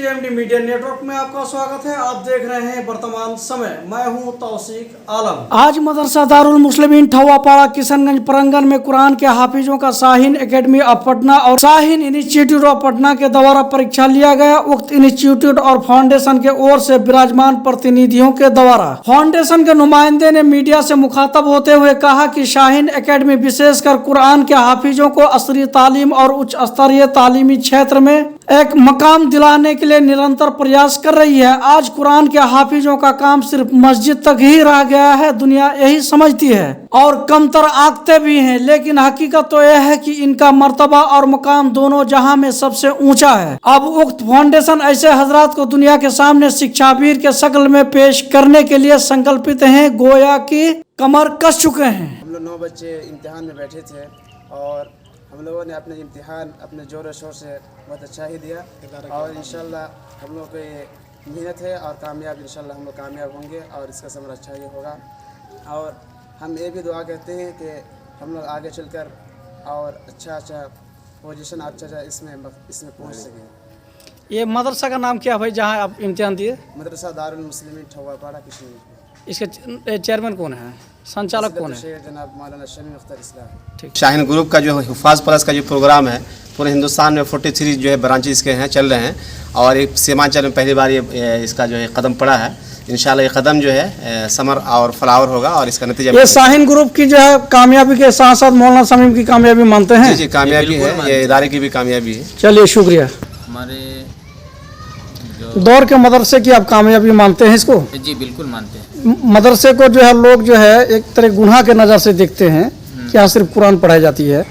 TMD media network में आपका स्वागत है। आप देख रहे हैं वर्तमान समय। मैं हूं तौसीक आलम। आज मदरसा दारुल मुस्लिमीन ठवापाड़ा किशनगंज प्रांगण में कुरान के हाफिजों का शाहीन एकेडमी ऑफ पटना और शाहीन इंस्टीट्यूट ऑफ पटना के द्वारा परीक्षा लिया गया। उक्त इंस्टीट्यूट और फाउंडेशन के ओर से विराजमान प्रतिनिधियों के द्वारा फाउंडेशन के नुमाइंदे ने मीडिया से मुखातब होते हुए कहा कि शाहीन एकेडमी विशेषकर कुरान के हाफिजों को असरी तालीम और उच्च स्तरीय तालीमी क्षेत्र में एक मकाम दिलाने के लिए निरंतर प्रयास कर रही है। आज कुरान के हाफिजों का काम सिर्फ मस्जिद तक ही रह गया है। दुनिया यही समझती है और कमतर आंकते भी हैं, लेकिन हकीकत तो यह है कि इनका मर्तबा और मकाम दोनों जहां में सबसे ऊंचा है। अब उक्त फाउंडेशन ऐसे हजरात को दुनिया के सामने शिक्षावीर के शक्ल में पेश करने के लिए संकल्पित है, गोया की कमर कस चुके हैं। हम लोग 9 बच्चे इम्तिहान में बैठे थे और हम लोगों ने अपने इम्तिहान अपने ज़ोर शोर से बहुत अच्छा ही दिया और इंशाल्लाह हम लोग को ये मेहनत है और कामयाब इंशाल्लाह हम लोग कामयाब होंगे और इसका समर अच्छा ही होगा। और हम ये भी दुआ करते हैं कि हम लोग आगे चलकर और अच्छा पोजीशन अच्छा इसमें पहुंच सकें। ये मदरसा का नाम क्या भाई जहाँ आप इम्तिहान दिए? मदरसा दारुल मुस्लिमीन ठवापाड़ा किशनगंज। इसके चेयरमैन कौन है, संचालक कौन है? जनाब मौलाना शमीम अख्तर इस्लाम। ठीक। शाहीन ग्रुप का जो हिफाज प्लस का जो प्रोग्राम है पूरे हिंदुस्तान में 43 जो है ब्रांचेस के हैं चल रहे हैं और एक सीमांचल में पहली बार ये इसका जो है कदम पड़ा है। इंशाल्लाह ये कदम जो है समर और फ्लावर होगा और इसका नतीजा ये शाहीन ग्रुप की जो है कामयाबी के साथ साथ मौलाना शमीम की कामयाबी मानते हैं। जी कामयाबी है, ये इदारे की भी कामयाबी है। चलिए शुक्रिया। हमारे दौर के मदरसे की आप कामयाबी मानते हैं इसको? जी बिल्कुल मानते हैं। मदरसे को जो है लोग जो है एक तरह गुनाह के नज़र से देखते हैं कि यहाँ सिर्फ कुरान पढ़ाई जाती है।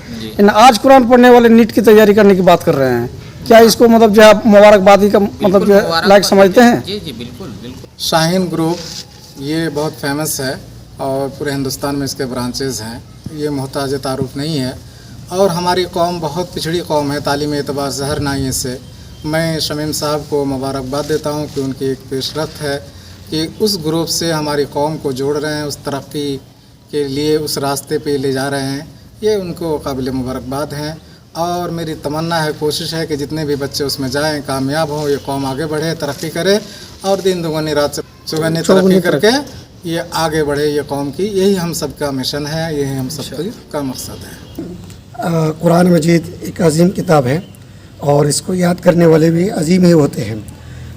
आज कुरान पढ़ने वाले नीट की तैयारी करने की बात कर रहे हैं, क्या इसको मतलब जो है मुबारकबादी का मतलब जो है लायक समझते हैं? जी जी बिल्कुल बिल्कुल। शाहीन ग्रुप ये बहुत फेमस है और पूरे हिंदुस्तान में इसके ब्रांचेज हैं। ये मोहताज तारुफ नहीं है और हमारी कौम बहुत पिछड़ी कौम है, तालीमी एतबार से हर नाहिए से। मैं शमीम साहब को मुबारकबाद देता हूँ कि उनकी एक पेशरफ्त है कि उस ग्रुप से हमारी कौम को जोड़ रहे हैं, उस तरक्की के लिए उस रास्ते पे ले जा रहे हैं। ये उनको काबिल मुबारकबाद हैं और मेरी तमन्ना है, कोशिश है कि जितने भी बच्चे उसमें जाएं कामयाब हों, ये कौम आगे बढ़े, तरक्की करे और दिन दुगनी रात चौगुनी तरक्की करके ये आगे बढ़े ये कौम की। यही हम सबका मिशन है, यही हम सबका मकसद है। कुरान मजीद एक अजीम किताब है और इसको याद करने वाले भी अजीम ही होते हैं।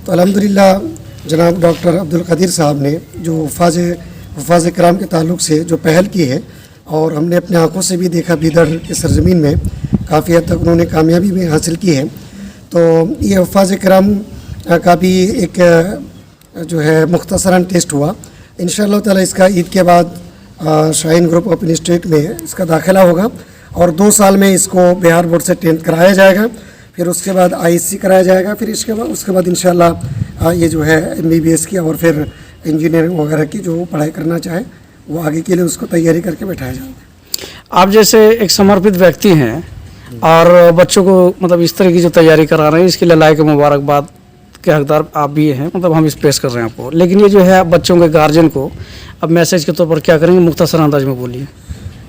तो अल्हम्दुलिल्लाह जनाब डॉक्टर अब्दुल कदीर साहब ने जो हुफ़ाज़ कराम के ताल्लुक़ से जो पहल की है और हमने अपने आंखों से भी देखा बीदर की सरज़मीन में काफ़ी हद तक उन्होंने कामयाबी भी हासिल की है। तो ये हुफ़ाज़ कराम का भी एक जो है मुख्तसरन टेस्ट हुआ। इंशाअल्लाह ताला इसका ईद के बाद शाहीन ग्रुप ऑफ इंस्टीट्यूट में इसका दाखिला होगा और 2 साल में इसको बिहार बोर्ड से 10th कराया जाएगा, फिर उसके बाद ISC कराया जाएगा, फिर उसके बाद इंशाअल्लाह ये जो है MBBS की और फिर इंजीनियरिंग वगैरह की जो पढ़ाई करना चाहे वो आगे के लिए उसको तैयारी करके बैठाया जाएगा। आप जैसे एक समर्पित व्यक्ति हैं और बच्चों को मतलब इस तरह की जो तैयारी करा रहे हैं, इसके लिए लायक मुबारकबाद के हकदार आप भी हैं, मतलब हम इस पेश कर रहे हैं आपको। लेकिन ये जो है बच्चों के गार्जियन को अब मैसेज के तौर पर क्या करेंगे, मुख्तसर अंदाज में बोलिए।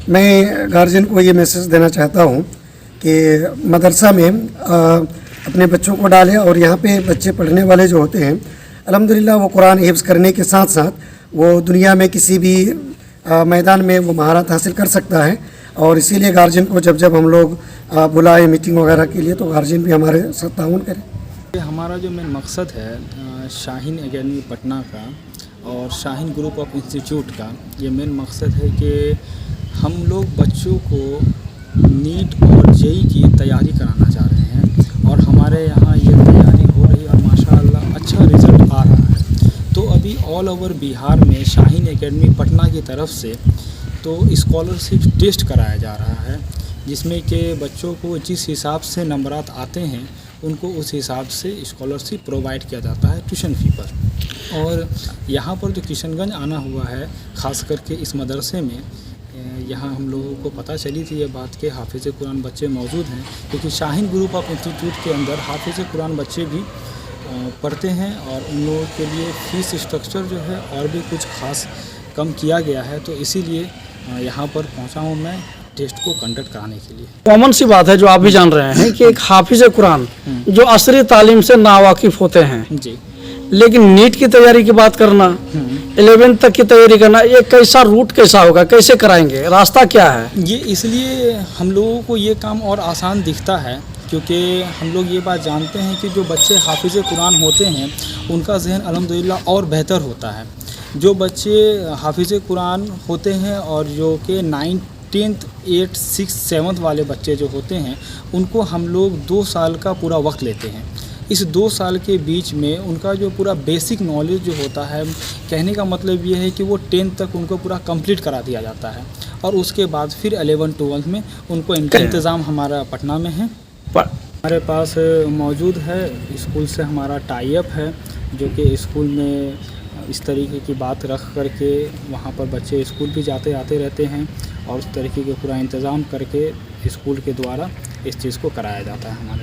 मैं गार्जियन को ये मैसेज देना चाहता हूँ कि मदरसा में अपने बच्चों को डालें और यहाँ पे बच्चे पढ़ने वाले जो होते हैं अल्हम्दुलिल्लाह वो कुरान हिफ्ज़ करने के साथ साथ वो दुनिया में किसी भी मैदान में वो महारत हासिल कर सकता है। और इसीलिए गार्जियन को जब हम लोग बुलाएं मीटिंग वगैरह के लिए तो गार्जियन भी हमारे साथ ताउन करें। हमारा जो मेन मकसद है शाहीन एकेडमी पटना का और शाहीन ग्रुप ऑफ इंस्टीट्यूट का, ये मेन मकसद है कि हम लोग बच्चों को नीट और जेई की तैयारी कराना चाह रहे हैं और हमारे यहाँ ये तैयारी हो रही है और माशाअल्लाह अच्छा रिज़ल्ट आ रहा है। तो अभी ऑल ओवर बिहार में शाहीन एकेडमी पटना की तरफ से तो स्कॉलरशिप टेस्ट कराया जा रहा है, जिसमें कि बच्चों को जिस हिसाब से नंबरात आते हैं उनको उस हिसाब से स्कॉलरशिप प्रोवाइड किया जाता है ट्यूशन फ़ी पर। और यहाँ पर जो किशनगंज आना हुआ है ख़ास करके इस मदरसे में, यहाँ हम लोगों को पता चली थी ये बात कि हाफिज़ कुरान बच्चे मौजूद हैं, क्योंकि शाहीन ग्रुप ऑफ इंस्टीट्यूट के अंदर हाफिज़ कुरान बच्चे भी पढ़ते हैं और उन लोगों के लिए फ़ीस स्ट्रक्चर जो है और भी कुछ ख़ास कम किया गया है। तो इसीलिए यहाँ पर पहुँचा हूँ मैं टेस्ट को कंडक्ट कराने के लिए। कॉमन सी बात है जो आप भी जान रहे हैं कि एक हाफिज कुरान जो असरी तालीम से नावाकिफ होते हैं, जी। लेकिन नीट की तैयारी की बात करना, 11th तक की तैयारी करना, ये कैसा रूट कैसा होगा, कैसे कराएंगे, रास्ता क्या है? ये इसलिए हम लोगों को ये काम और आसान दिखता है क्योंकि हम लोग ये बात जानते हैं कि जो बच्चे हाफिज़ कुरान होते हैं उनका जहन अल्हम्दुलिल्लाह और बेहतर होता है। जो बच्चे हाफिज़ कुरान होते हैं और जो कि 9th 10th 8th 6th 7th वाले बच्चे जो होते हैं उनको हम लोग 2 साल का पूरा वक्त लेते हैं। इस 2 साल के बीच में उनका जो पूरा बेसिक नॉलेज जो होता है, कहने का मतलब ये है कि वो 10th तक उनको पूरा कंप्लीट करा दिया जाता है और उसके बाद फिर 11th 12th में उनको इनका इंतज़ाम हमारा पटना में है। हमारे पास मौजूद है, स्कूल से हमारा टाई अप है जो कि स्कूल में इस तरीके की बात रख करके वहाँ पर बच्चे स्कूल भी जाते आते रहते हैं और उस तरीके के पूरा इंतज़ाम करके स्कूल के द्वारा इस चीज़ को कराया जाता है हमारे।